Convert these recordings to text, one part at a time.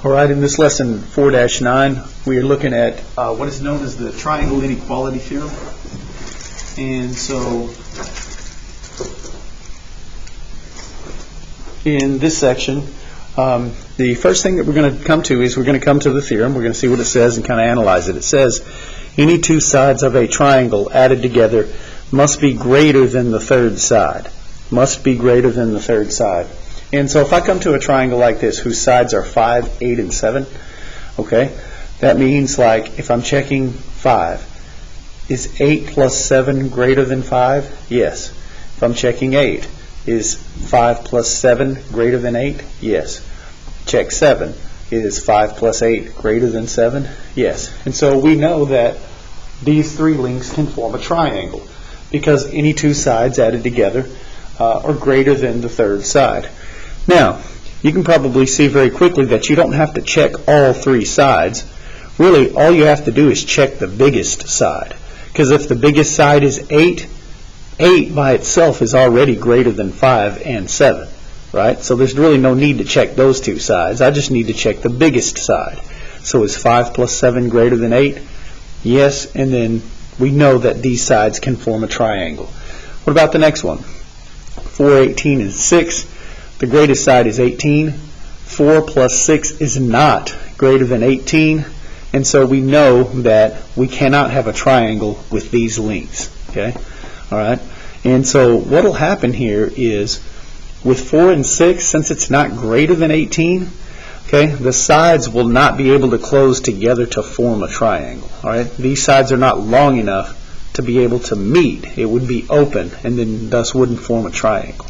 All right, in this lesson 4-9, we are looking at what is known as the triangle inequality theorem. And so, in this section, the first thing that we're going to come to is we're going to come to the theorem. We're going to see what it says and kind of analyze it. It says, any two sides of a triangle added together must be greater than the third side. Must be greater than the third side. And so if I come to a triangle like this whose sides are 5, 8, and 7, okay, that means like if I'm checking 5, is 8 plus 7 greater than 5? Yes. If I'm checking 8, is 5 plus 7 greater than 8? Yes. Check 7, is 5 plus 8 greater than 7? Yes. And so we know that these three links can form a triangle because any two sides added together are greater than the third side. Now, you can probably see very quickly that you don't have to check all three sides. Really, all you have to do is check the biggest side. Because if the biggest side is 8, 8 by itself is already greater than 5 and 7. Right? So there's really no need to check those two sides. I just need to check the biggest side. So is 5 plus 7 greater than 8? Yes, and then we know that these sides can form a triangle. What about the next one? 4, 18, and 6. The greatest side is 18. 4 plus 6 is not greater than 18. And so we know that we cannot have a triangle with these lengths. Okay? All right? And so what will happen here is with 4 and 6, since it's not greater than 18, okay, the sides will not be able to close together to form a triangle. All right? These sides are not long enough to be able to meet. It would be open and then thus wouldn't form a triangle.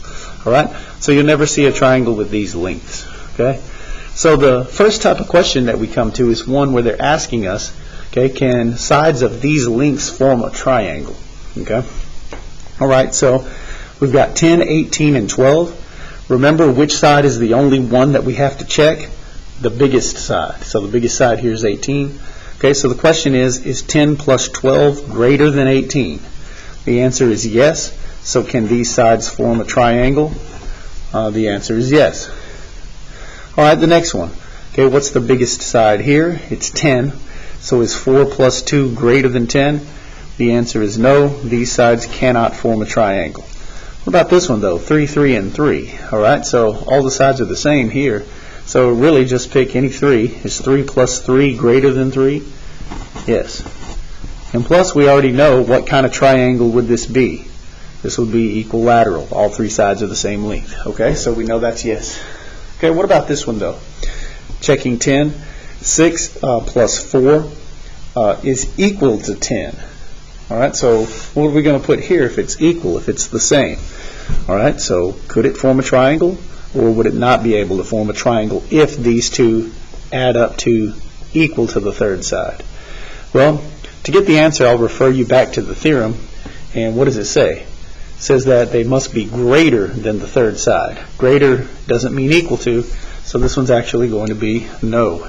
All right? So you'll never see a triangle with these lengths. Okay? So the first type of question that we come to is one where they're asking us, okay, can sides of these lengths form a triangle? Okay? All right, so we've got 10, 18, and 12. Remember which side is the only one that we have to check? The biggest side. So the biggest side here is 18. Okay, so the question is 10 plus 12 greater than 18? The answer is yes. So can these sides form a triangle? The answer is yes. All right, the next one. Okay, what's the biggest side here? It's 10. So is 4 plus 2 greater than 10? The answer is no. These sides cannot form a triangle. What about this one, though? 3, 3, and 3. All right, so all the sides are the same here. So really just pick any 3. Is 3 plus 3 greater than 3? Yes. And plus we already know what kind of triangle would this be. This would be equilateral. All three sides are the same length. Okay, so we know that's yes. Okay, what about this one though? Checking 10. 6 plus 4 is equal to 10. All right, so what are we going to put here if it's equal, if it's the same? All right, so could it form a triangle or would it not be able to form a triangle if these two add up to equal to the third side? Well, to get the answer, I'll refer you back to the theorem. And what does it say? It says that they must be greater than the third side. Greater doesn't mean equal to, so this one's actually going to be no.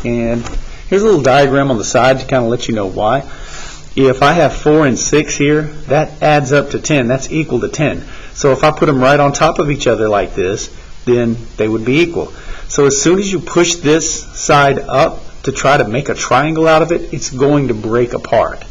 And here's a little diagram on the side to kind of let you know why. If I have 4 and 6 here, that adds up to 10. That's equal to 10. So if I put them right on top of each other like this, then they would be equal. So as soon as you push this side up to try to make a triangle out of it, it's going to break apart.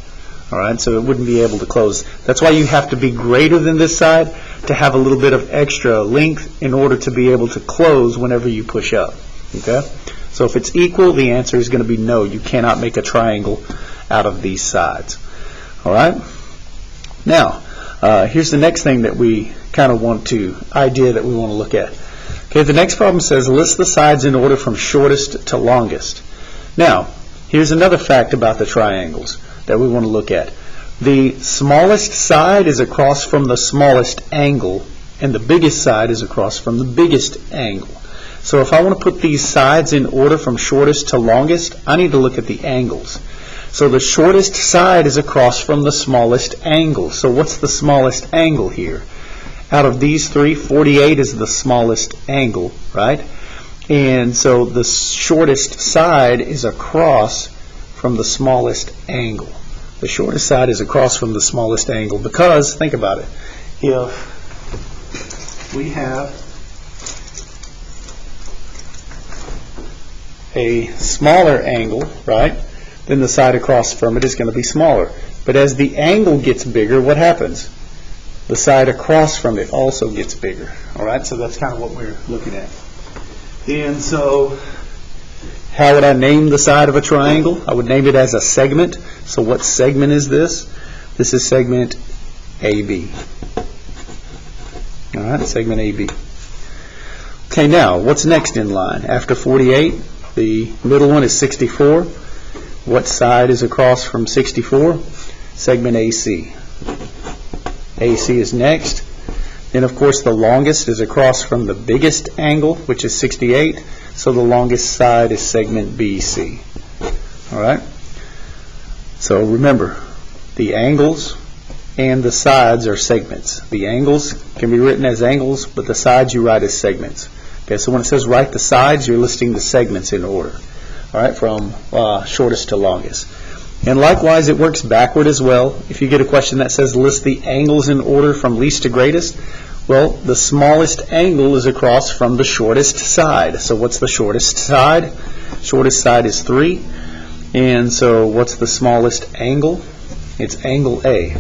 All right, so it wouldn't be able to close. That's why you have to be greater than this side to have a little bit of extra length in order to be able to close whenever you push up. Okay? So if it's equal, the answer is going to be no. You cannot make a triangle out of these sides. All right? Now, here's the next thing that we kind of idea that we want to look at. Okay, the next problem says list the sides in order from shortest to longest. Now, here's another fact about the triangles that we want to look at. The smallest side is across from the smallest angle, and the biggest side is across from the biggest angle. So if I want to put these sides in order from shortest to longest, I need to look at the angles. So the shortest side is across from the smallest angle. So what's the smallest angle here? Out of these three, 48 is the smallest angle, right? And so the shortest side is across from the smallest angle. The shortest side is across from the smallest angle because, think about it, if we have a smaller angle, right, then the side across from it is going to be smaller. But as the angle gets bigger, what happens? The side across from it also gets bigger. All right, so that's kind of what we're looking at. And so how would I name the side of a triangle? I would name it as a segment. So what segment is this? This is segment AB. All right, segment AB. Okay, now, what's next in line? After 48, the middle one is 64. What side is across from 64? Segment AC. AC is next. Then, of course, the longest is across from the biggest angle, which is 68. So the longest side is segment BC. All right? So remember, the angles and the sides are segments. The angles can be written as angles, but the sides you write as segments. Okay, so when it says write the sides, you're listing the segments in order, all right, from shortest to longest. And likewise, it works backward as well. If you get a question that says list the angles in order from least to greatest, well, the smallest angle is across from the shortest side. So what's the shortest side? Shortest side is 3. And so what's the smallest angle? It's angle A.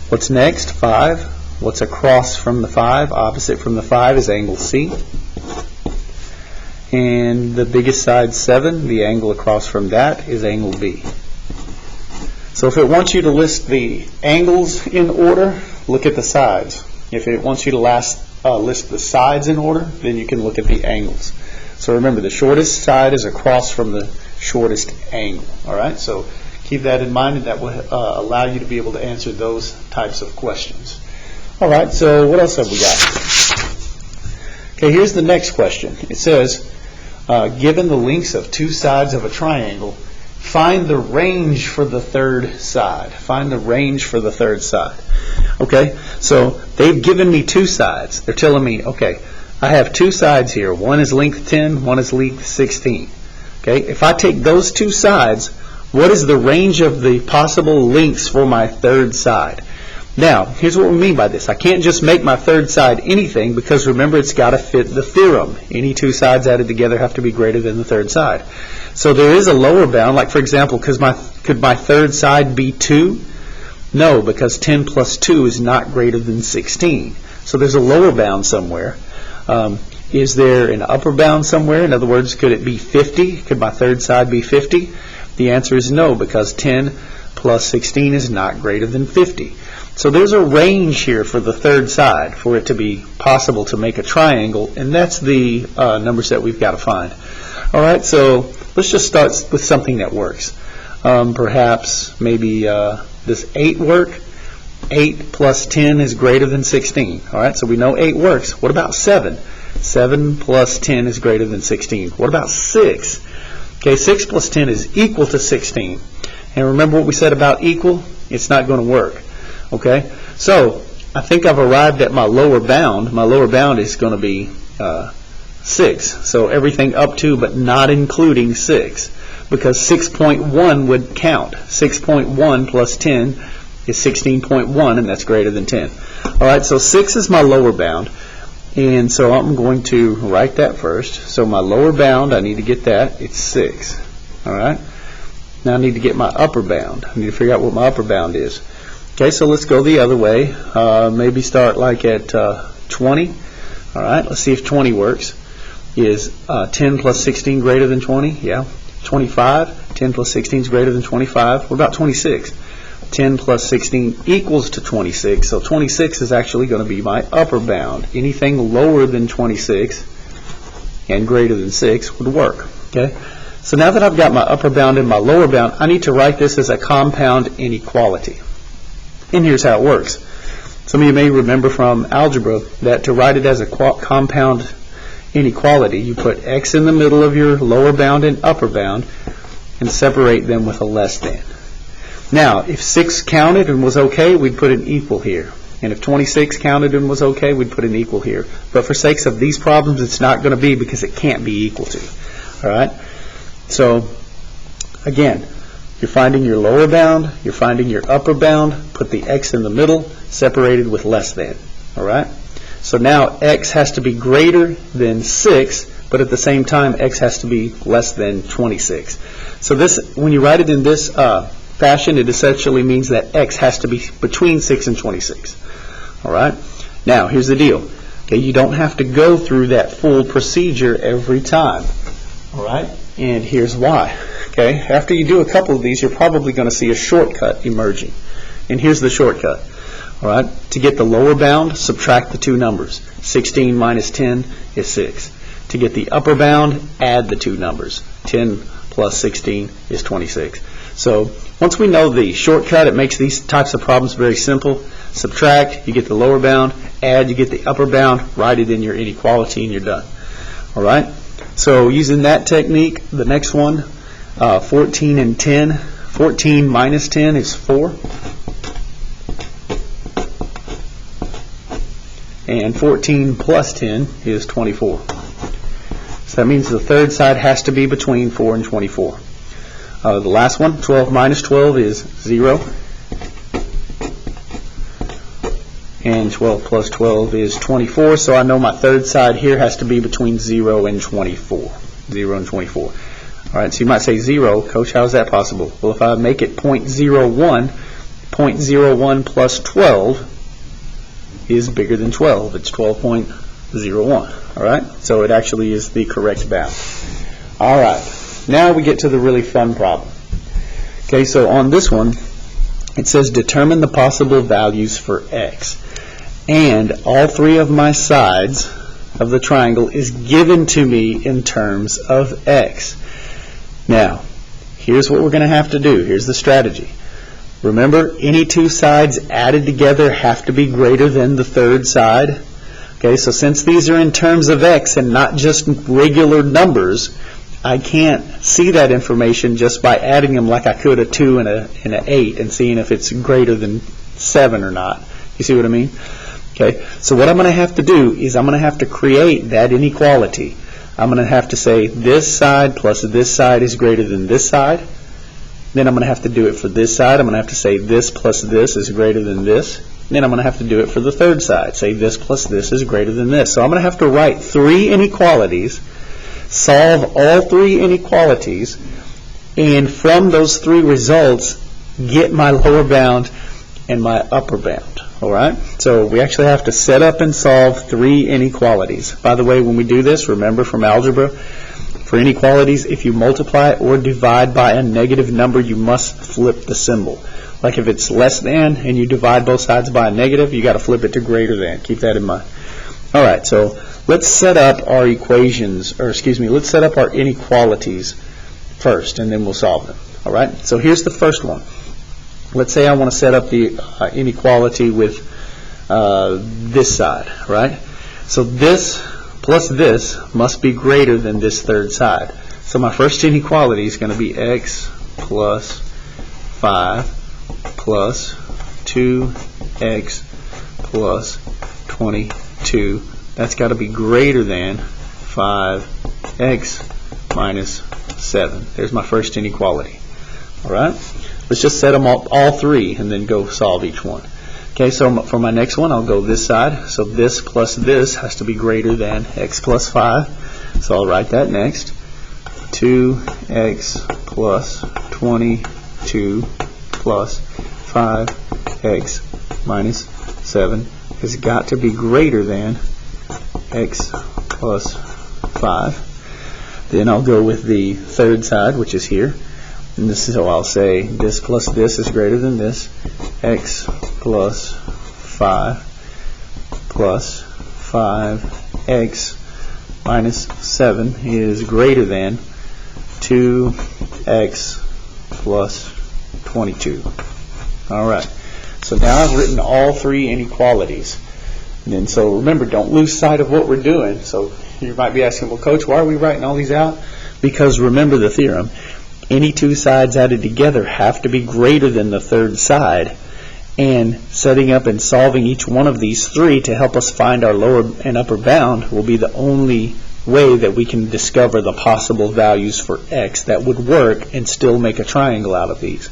What's next? 5. What's across from the 5? Opposite from the 5 is angle C. And the biggest side, 7, the angle across from that is angle B. So if it wants you to list the angles in order, look at the sides. If it wants you to list the sides in order, then you can look at the angles. So remember, the shortest side is across from the shortest angle. All right, so keep that in mind, and that will allow you to be able to answer those types of questions. All right, so what else have we got? Okay, here's the next question. It says, given the lengths of two sides of a triangle, find the range for the third side. Find the range for the third side. Okay, so they've given me two sides. They're telling me, okay, I have two sides here. One is length 10, one is length 16. Okay, if I take those two sides, what is the range of the possible lengths for my third side? Now, here's what we mean by this. I can't just make my third side anything, because remember, it's got to fit the theorem. Any two sides added together have to be greater than the third side. So there is a lower bound, like for example, could my third side be 2? No, because 10 plus 2 is not greater than 16. So there's a lower bound somewhere. Is there an upper bound somewhere? In other words, could it be 50? Could my third side be 50? The answer is no, because 10 plus 16 is not greater than 50. So there's a range here for the third side for it to be possible to make a triangle, and that's the numbers that we've got to find. All right, so let's just start with something that works. Perhaps maybe does 8 work? 8 plus 10 is greater than 16. All right, so we know 8 works. What about 7? 7 plus 10 is greater than 16. What about 6? Okay, 6 plus 10 is equal to 16. And remember what we said about equal? It's not going to work. Okay, so I think I've arrived at my lower bound. My lower bound is going to be 6. So everything up to but not including 6, because 6.1 would count. 6.1 plus 10 is 16.1, and that's greater than 10. All right, so 6 is my lower bound, and so I'm going to write that first. So my lower bound, I need to get that. It's 6. All right, now I need to get my upper bound. I need to figure out what my upper bound is. Okay, so let's go the other way. Maybe start like at 20. All right, let's see if 20 works. Is 10 plus 16 greater than 20? Yeah. 25. 10 plus 16 is greater than 25. What about 26? 10 plus 16 equals to 26. So 26 is actually going to be my upper bound. Anything lower than 26 and greater than 6 would work. Okay. So now that I've got my upper bound and my lower bound, I need to write this as a compound inequality. And here's how it works. Some of you may remember from algebra that to write it as a compound inequality, you put x in the middle of your lower bound and upper bound and separate them with a less than. Now, if 6 counted and was okay, we'd put an equal here. And if 26 counted and was okay, we'd put an equal here. But for sakes of these problems, it's not going to be, because it can't be equal to. All right? So, again, you're finding your lower bound, you're finding your upper bound, put the x in the middle, separated with less than. All right? So now x has to be greater than 6 but at the same time, x has to be less than 26. So this, when you write it in this fashion, it essentially means that x has to be between 6 and 26. All right? Now, here's the deal. Okay, you don't have to go through that full procedure every time. All right? And here's why. Okay? After you do a couple of these, you're probably going to see a shortcut emerging. And here's the shortcut. All right? To get the lower bound, subtract the two numbers. 16 minus 10 is 6. To get the upper bound, add the two numbers. 10 plus 16 is 26. So once we know the shortcut, it makes these types of problems very simple. Subtract, you get the lower bound. Add, you get the upper bound. Write it in your inequality, and you're done. All right? So using that technique, the next one, 14 and 10. 14 minus 10 is 4. And 14 plus 10 is 24. So that means the third side has to be between 4 and 24. The last one, 12 minus 12 is 0. And 12 plus 12 is 24. So I know my third side here has to be between 0 and 24. 0 and 24. All right, so you might say 0. Coach, how is that possible? Well, if I make it 0.01, 0.01 plus 12 is bigger than 12. It's 12.01. All right? So it actually is the correct bound. All right. Now we get to the really fun problem. Okay, so on this one, it says determine the possible values for x. And all three of my sides of the triangle is given to me in terms of x. Now, here's what we're going to have to do. Here's the strategy. Remember, any two sides added together have to be greater than the third side. Okay, so since these are in terms of x and not just regular numbers, I can't see that information just by adding them like I could a 2 and an 8 and seeing if it's greater than 7 or not. You see what I mean? Okay, so what I'm going to have to do is I'm going to have to create that inequality. I'm going to have to say this side plus this side is greater than this side. Then I'm going to have to do it for this side. I'm going to have to say this plus this is greater than this. Then I'm going to have to do it for the third side. Say this plus this is greater than this. So I'm going to have to write 3 inequalities, solve all 3 inequalities, and from those 3 results, get my lower bound and my upper bound. All right? So we actually have to set up and solve 3 inequalities. By the way, when we do this, remember from algebra, for inequalities, if you multiply or divide by a negative number, you must flip the symbol. Like if it's less than and you divide both sides by a negative, you got to flip it to greater than. Keep that in mind. All right, so let's set up our equations, or excuse me, let's set up our inequalities first, and then we'll solve them. All right, so here's the first one. Let's say I want to set up the inequality with this side, right? So this plus this must be greater than this third side. So my first inequality is going to be x plus 5 plus 2x plus 22. That's got to be greater than 5x minus 7. There's my first inequality. All right? Let's just set them all 3 and then go solve each one. Okay, so for my next one, I'll go this side. So this plus this has to be greater than x plus 5. So I'll write that next. 2x plus 22 plus 5x minus 7 has got to be greater than x plus 5. Then I'll go with the third side, which is here. And this is how I'll say this plus this is greater than this. X plus 5 plus 5x minus 7 is greater than 2x plus 22. All right. So now I've written all 3 inequalities. And then, so remember, don't lose sight of what we're doing. So you might be asking, well, Coach, why are we writing all these out? Because remember the theorem. Any 2 sides added together have to be greater than the third side. And setting up and solving each one of these 3 to help us find our lower and upper bound will be the only way that we can discover the possible values for x that would work and still make a triangle out of these.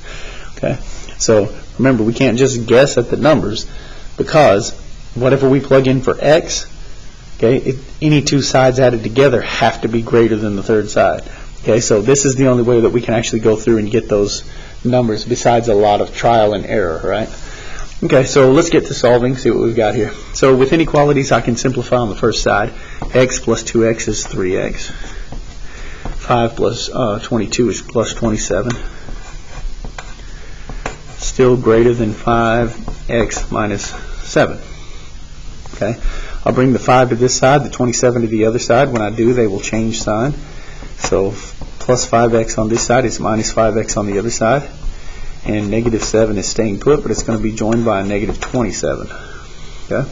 Okay? So remember, we can't just guess at the numbers, because whatever we plug in for x, Okay, any two sides added together have to be greater than the third side. Okay, so this is the only way that we can actually go through and get those numbers besides a lot of trial and error, right? Okay, so let's get to solving, see what we've got here. So with inequalities, I can simplify on the first side. X plus 2x is 3x. 5 plus 22 is plus 27. Still greater than 5x minus 7. Okay, I'll bring the 5 to this side, the 27 to the other side. When I do, they will change sign. So plus 5x on this side is minus 5x on the other side. And negative 7 is staying put, but it's going to be joined by a negative 27. Okay,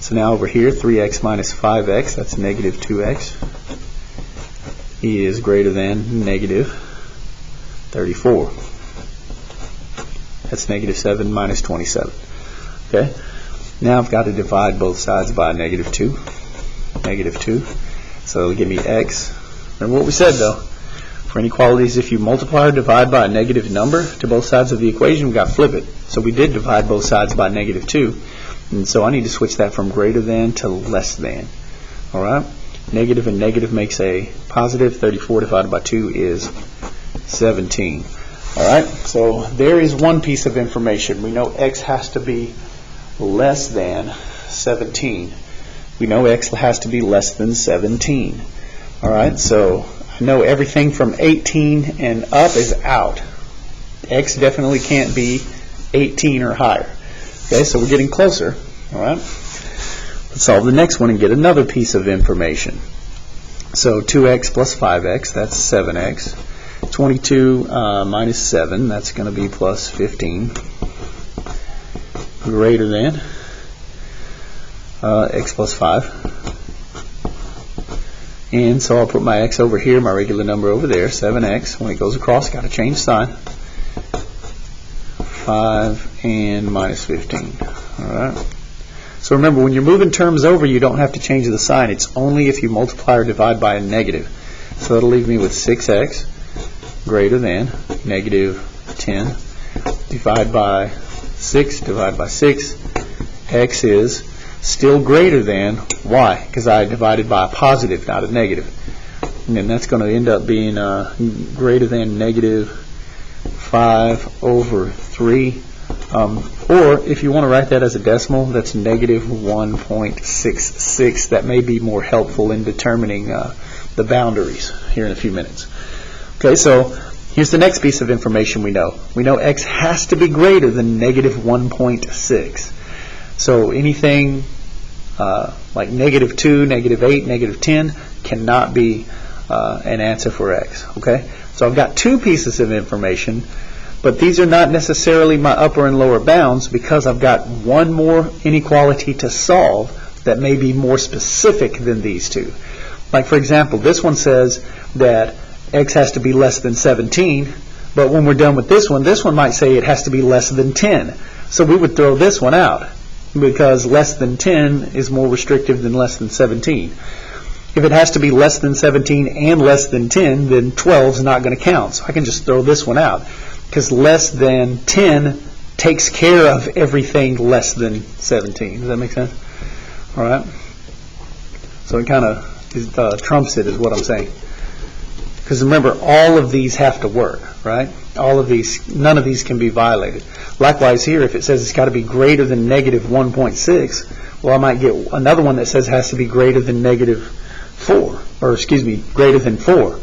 so now over here, 3x minus 5x, that's negative 2x, is greater than negative 34. That's negative 7 minus 27. Okay, now I've got to divide both sides by negative 2. Negative 2. So it'll give me x. Remember what we said, though. For inequalities, if you multiply or divide by a negative number to both sides of the equation, we've got to flip it. So we did divide both sides by negative 2. And so I need to switch that from greater than to less than. All right? Negative and negative makes a positive. 34 divided by 2 is 17. All right? So there is one piece of information. We know x has to be less than 17. We know x has to be less than 17. All right? So I know everything from 18 and up is out. X definitely can't be 18 or higher. Okay, so we're getting closer. All right. Let's solve the next one and get another piece of information. So 2x plus 5x, that's 7x. 22 minus 7, that's going to be plus 15. Greater than x plus 5. And so I'll put my x over here, my regular number over there, 7x. When it goes across, got to change sign. 5 and minus 15. All right. So remember, when you're moving terms over, you don't have to change the sign. It's only if you multiply or divide by a negative. So that'll leave me with 6x greater than negative 10. Divide by 6, divide by 6. X is still greater than y, because I divided by a positive, not a negative. And then that's going to end up being greater than negative 5 over 3. Or if you want to write that as a decimal, that's negative 1.66. That may be more helpful in determining the boundaries here in a few minutes. Okay, so here's the next piece of information we know. We know x has to be greater than negative 1.6. So anything like negative 2, negative 8, negative 10 cannot be an answer for x. Okay, so I've got two pieces of information, but these are not necessarily my upper and lower bounds because I've got one more inequality to solve that may be more specific than these two. Like, for example, this one says that x has to be less than 17, but when we're done with this one might say it has to be less than 10. So we would throw this one out because less than 10 is more restrictive than less than 17. If it has to be less than 17 and less than 10, then 12 is not going to count. So I can just throw this one out because less than 10 takes care of everything less than 17. Does that make sense? All right. So it kind of trumps it is what I'm saying. Because remember, all of these have to work, right? All of these, none of these can be violated. Likewise here, if it says it's got to be greater than negative 1.6, well, I might get another one that says it has to be greater than negative 4, or excuse me, greater than 4.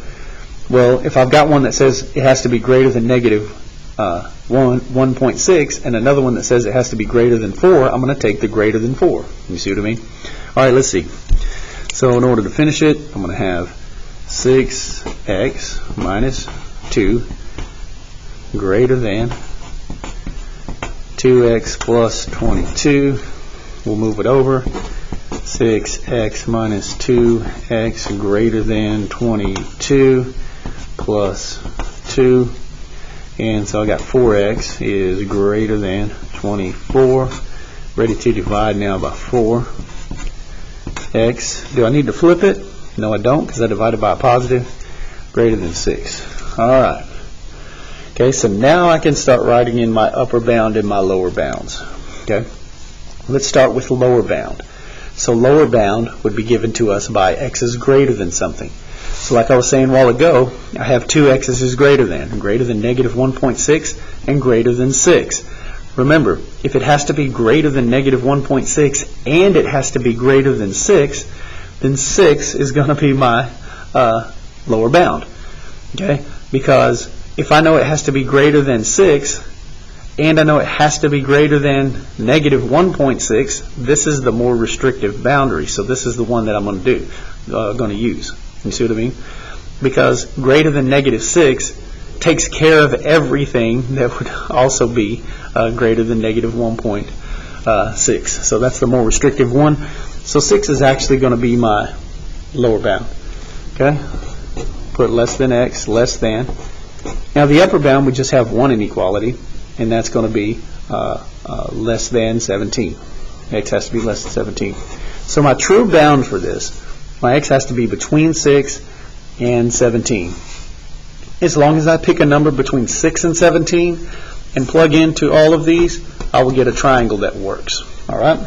Well, if I've got one that says it has to be greater than negative 1.6 and another one that says it has to be greater than 4, I'm going to take the greater than 4. You see what I mean? All right, let's see. So in order to finish it, I'm going to have 6x minus 2 greater than 2x plus 22. We'll move it over. 6x minus 2x greater than 22 plus 2. And so I got 4x is greater than 24. Ready to divide now by 4. X. Do I need to flip it? No, I don't, because I divided by a positive. Greater than 6. All right. Okay, so now I can start writing in my upper bound and my lower bounds. Okay. Let's start with the lower bound. So lower bound would be given to us by x is greater than something. So like I was saying a while ago, I have two x's is greater than negative 1.6 and greater than 6. Remember, if it has to be greater than negative 1.6 and it has to be greater than 6, then 6 is going to be my lower bound. Okay? Because if I know it has to be greater than 6 and I know it has to be greater than negative 1.6, this is the more restrictive boundary. So this is the one that I'm going to use. You see what I mean? Because greater than negative 6 takes care of everything that would also be greater than negative 1.6. So that's the more restrictive one. So 6 is actually going to be my lower bound. Okay? Put less than x, less than. Now the upper bound, we just have one inequality, and that's going to be less than 17. X has to be less than 17. So my true bound for this, my x has to be between 6 and 17. As long as I pick a number between 6 and 17 and plug into all of these, I will get a triangle that works. All right?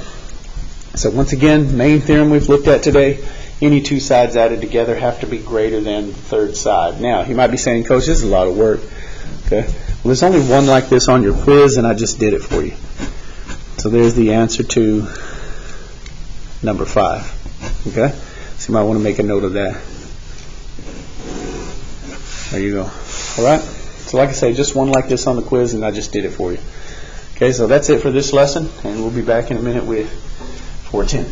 So once again, main theorem we've looked at today, any two sides added together have to be greater than the third side. Now, you might be saying, Coach, this is a lot of work. Okay? Well, there's only one like this on your quiz, and I just did it for you. So there's the answer to number 5. Okay? So you might want to make a note of that. There you go. All right? So like I say, just one like this on the quiz, and I just did it for you. Okay, so that's it for this lesson, and we'll be back in a minute with 410.